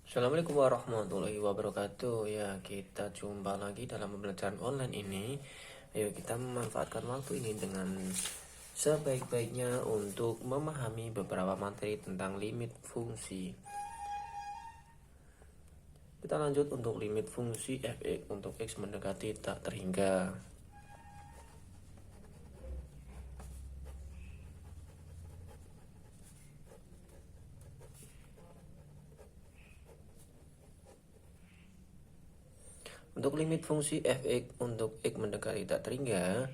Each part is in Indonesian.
Assalamualaikum warahmatullahi wabarakatuh. Ya, kita jumpa lagi dalam pembelajaran online ini. Ayo kita memanfaatkan waktu ini dengan sebaik-baiknya untuk memahami beberapa materi tentang limit fungsi. Kita lanjut untuk limit fungsi f(x) untuk x mendekati tak terhingga. Untuk limit fungsi f(x) untuk x mendekati tak terhingga,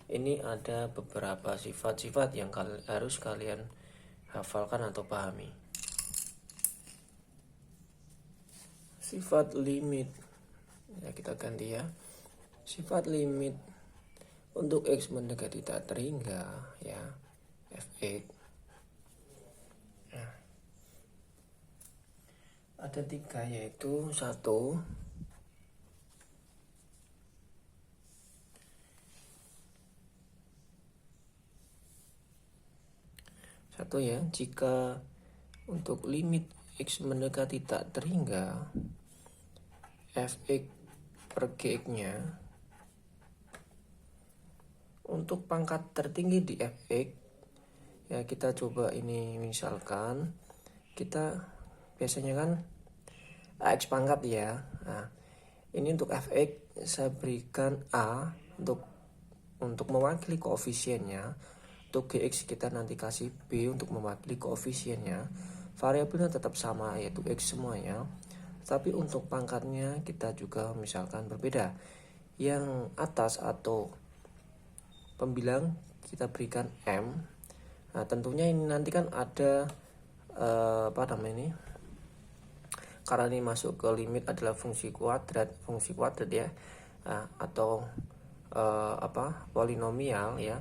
ini ada beberapa sifat-sifat yang harus kalian hafalkan atau pahami. Sifat limit, ya kita ganti ya. Sifat limit untuk x mendekati tak terhingga, ya, f(x). Nah, ada tiga, yaitu satu, ya, jika untuk limit x mendekati tak terhingga, f(x) per gx nya untuk pangkat tertinggi di f(x), ya kita coba ini, misalkan kita biasanya kan ax pangkat ya. Nah, ini untuk f(x) saya berikan a untuk mewakili koefisiennya. Untuk gx kita nanti kasih b untuk mewakili koefisiennya. Variabelnya tetap sama, yaitu x semuanya, tapi untuk pangkatnya kita juga misalkan berbeda. Yang atas atau pembilang kita berikan m. Nah, tentunya ini nanti kan ada ini, karena ini masuk ke limit adalah fungsi kuadrat ya, atau polinomial ya.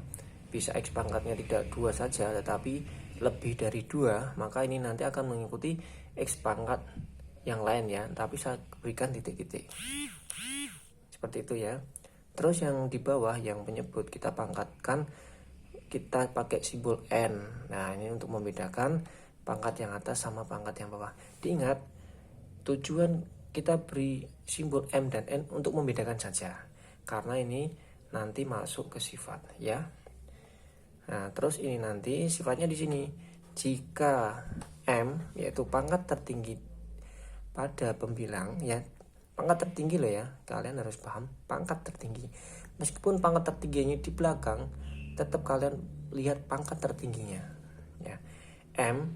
Bisa x pangkatnya tidak 2 saja tetapi lebih dari 2, maka ini nanti akan mengikuti x pangkat yang lain ya, tapi saya berikan titik-titik seperti itu ya. Terus yang di bawah yang penyebut kita pangkatkan, kita pakai simbol n. Nah, ini untuk membedakan pangkat yang atas sama pangkat yang bawah. Diingat, tujuan kita beri simbol m dan n untuk membedakan saja, karena ini nanti masuk ke sifat ya. Nah, terus ini nanti sifatnya di sini. Jika m yaitu pangkat tertinggi pada pembilang ya, pangkat tertinggi loh ya, kalian harus paham pangkat tertinggi. Meskipun pangkat tertingginya di belakang, tetap kalian lihat pangkat tertingginya ya. M,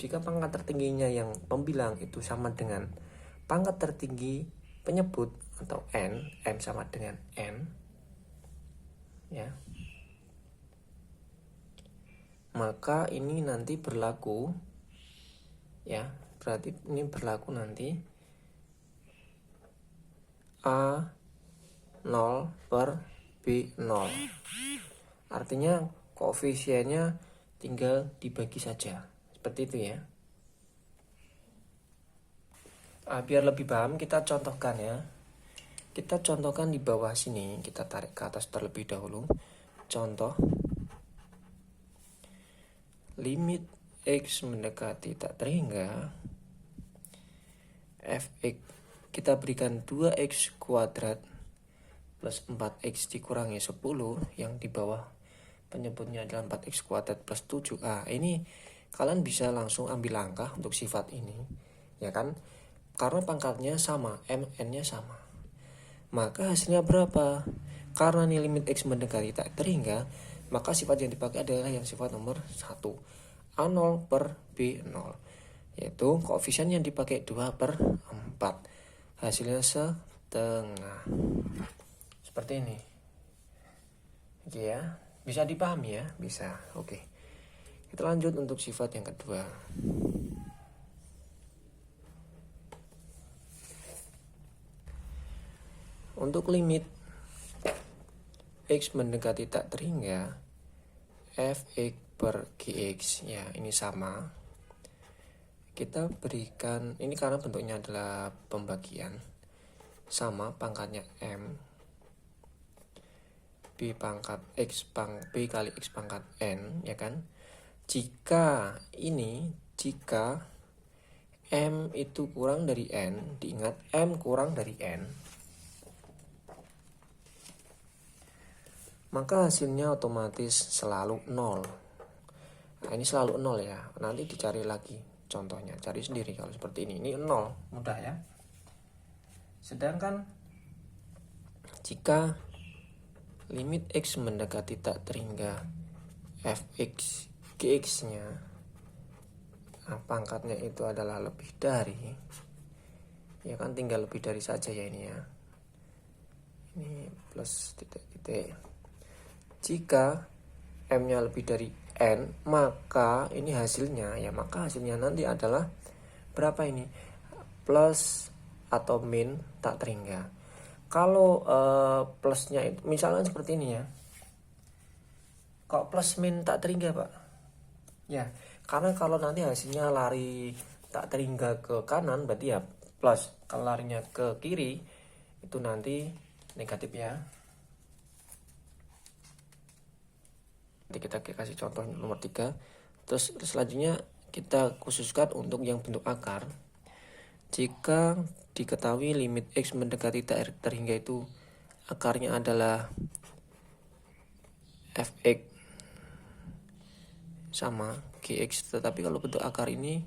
jika pangkat tertingginya yang pembilang itu sama dengan pangkat tertinggi penyebut atau n, m sama dengan n ya, maka ini nanti berlaku ya, berarti ini berlaku nanti A0 per B0. Artinya koefisiennya tinggal dibagi saja, seperti itu ya. Biar lebih paham kita contohkan ya. Kita contohkan di bawah sini, kita tarik ke atas terlebih dahulu. Contoh limit x mendekati tak terhingga, f(x) kita berikan 2x kuadrat plus 4x dikurangi 10, yang di bawah penyebutnya adalah 4x kuadrat plus 7. Ini kalian bisa langsung ambil langkah untuk sifat ini ya kan, karena pangkatnya sama, m, n nya sama. Maka hasilnya berapa? Karena ini limit x mendekati tak terhingga, maka sifat yang dipakai adalah yang sifat nomor 1, A0 per B0, yaitu koefisien yang dipakai 2 per 4. Hasilnya setengah. Seperti ini. Oke ya, bisa dipahami ya? Bisa. Oke. Kita lanjut untuk sifat yang kedua. Untuk limit x mendekati tak terhingga, f(x) per gx ya, ini sama. Kita berikan ini karena bentuknya adalah pembagian, sama pangkatnya m, b pangkat x b kali x pangkat n ya kan. Jika M itu kurang dari N, diingat M kurang dari N, maka hasilnya otomatis selalu 0. Nah, ini selalu 0 ya. Nanti dicari lagi contohnya, cari sendiri kalau seperti ini. Ini 0, mudah ya. Sedangkan jika limit X mendekati tak terhingga fx gx-nya, nah, pangkatnya itu adalah lebih dari, ya kan tinggal lebih dari saja ya ini ya. Ini plus titik-titik. Jika M-nya lebih dari N, maka ini hasilnya ya, maka hasilnya nanti adalah berapa ini? Plus atau min tak terhingga. Kalau plusnya itu misalnya seperti ini ya. Kok plus min tak terhingga, Pak? Ya, karena kalau nanti hasilnya lari tak terhingga ke kanan berarti ya plus. Kalau larinya ke kiri itu nanti negatif ya. Nanti kita kasih contoh nomor 3. Terus selanjutnya kita khususkan untuk yang bentuk akar. Jika diketahui limit X mendekati tak terhingga itu akarnya adalah fx sama gx, tetapi kalau bentuk akar ini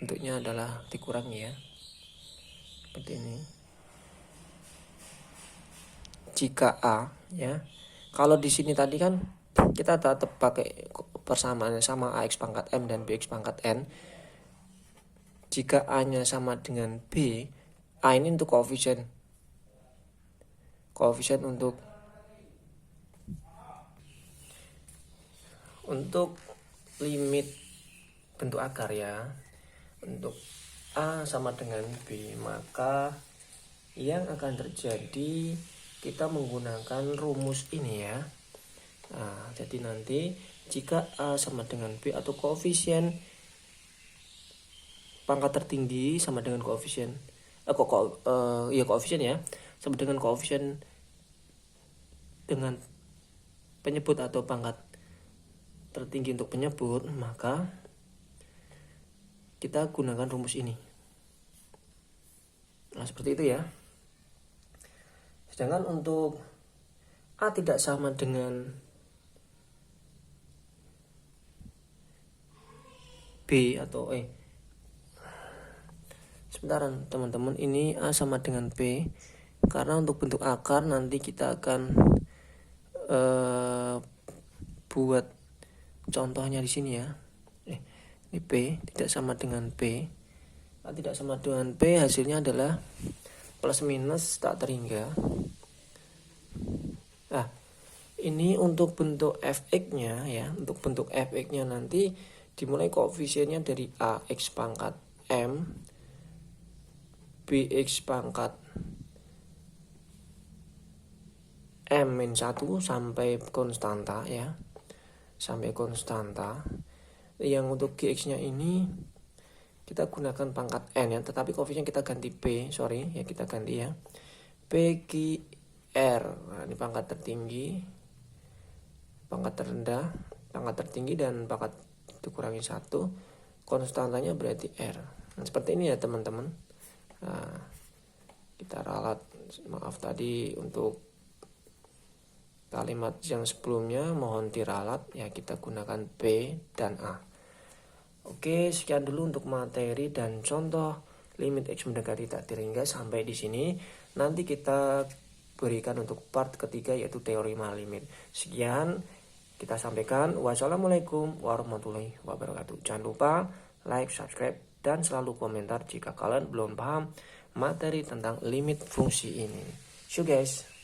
bentuknya adalah dikurangi ya, seperti ini. Jika A ya, kalau di sini tadi kan kita tetap pakai persamaannya sama AX pangkat M dan BX pangkat N. Jika A-nya sama dengan B, A ini untuk koefisien untuk limit bentuk akar ya. Untuk A sama dengan B, maka yang akan terjadi kita menggunakan rumus ini ya. Nah, jadi nanti jika A sama dengan B atau koefisien pangkat tertinggi sama dengan koefisien koefisien ya, sama dengan koefisien dengan penyebut atau pangkat tertinggi untuk penyebut, maka kita gunakan rumus ini. Nah, seperti itu ya. Sedangkan untuk A tidak sama dengan B atau sebentar teman-teman, ini A sama dengan B karena untuk bentuk akar nanti kita akan buat contohnya di sini ya. Ini P tidak sama dengan P. A tidak sama dengan P, hasilnya adalah plus minus tak terhingga. Nah, ini untuk bentuk fx-nya ya. Untuk bentuk fx-nya nanti dimulai koefisiennya dari AX pangkat M, BX pangkat M-1 sampai konstanta ya. Sampai konstanta. Yang untuk GX-nya ini kita gunakan pangkat N ya, tetapi koefisien kita ganti P, kita ganti ya. PQR. Nah, ini pangkat tertinggi, pangkat terendah, pangkat tertinggi dan pangkat dikurangi 1. Konstantanya berarti R. Nah, seperti ini ya teman-teman. Nah, kita ralat, maaf tadi untuk kalimat yang sebelumnya mohon diralat ya, kita gunakan P dan A. Oke, sekian dulu untuk materi dan contoh limit X mendekati tak terhingga sampai di sini. Nanti kita berikan untuk part ketiga yaitu teorema limit. Sekian kita sampaikan. Wassalamualaikum warahmatullahi wabarakatuh. Jangan lupa like, subscribe, dan selalu komentar jika kalian belum paham materi tentang limit fungsi ini. See you guys.